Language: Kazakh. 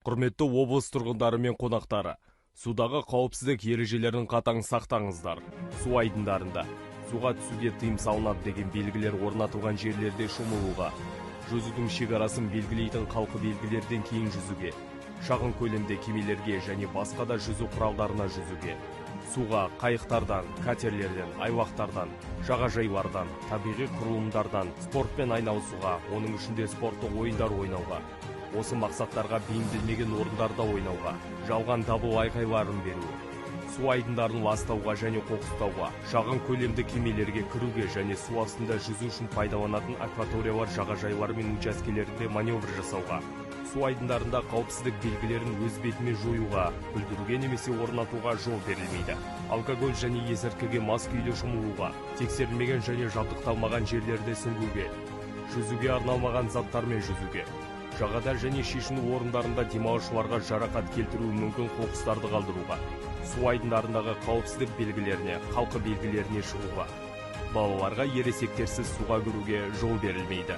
Құрметті облыс тұрғындары мен қонақтары, судағы қауіпсіздік ережелерін қатаң сақтаңыздар. Су айдындарында суға түсуге тыйым салынады деген белгілер орнатылған жерлерде шомылуға, жүзудің шекарасын белгілейтін қалқы белгілерден кейін жүзуге, шағын көлемде кемелерге және басқа да жүзу құралдарына жүзуге, суға қайықтардан, катерлерден, айлақтардан, жағажайлардан, табиғи құрылымдардан спортпен айналысуға, оның ішінде спорттық ойындар ойнауға, осы мақсаттарға бейімделмеген орындарда ойнауға, жалған дабыл айқайларын беру, су айдындарын ластауға және қоқыстауға, шағын көлемді кемелерге кіруге және су астында жүзу үшін пайдаланатын акваториялар, жағажайлар мен учаскелерінде маневр жасауға, су айдындарында қауіпсіздік белгілерін өз бетімен жоюға, бүлдіруге немесе орнатуға жол берілмейді. Алкоголь және есірткіге мас күйде шомылуға, тексерілмеген және жабдықталмаған жерлерде сүңгуге, жүзуге арналмаған заттармен жүзуге, жағада және шешіну орындарында демалушыларға жарақат келтіруі мүмкін қоқыстарды қалдыруға, су айдындарындағы қауіпсіздік белгілеріне, қалқы белгілеріне шығуға, балаларға ересектерсіз суға кіруге жол берілмейді.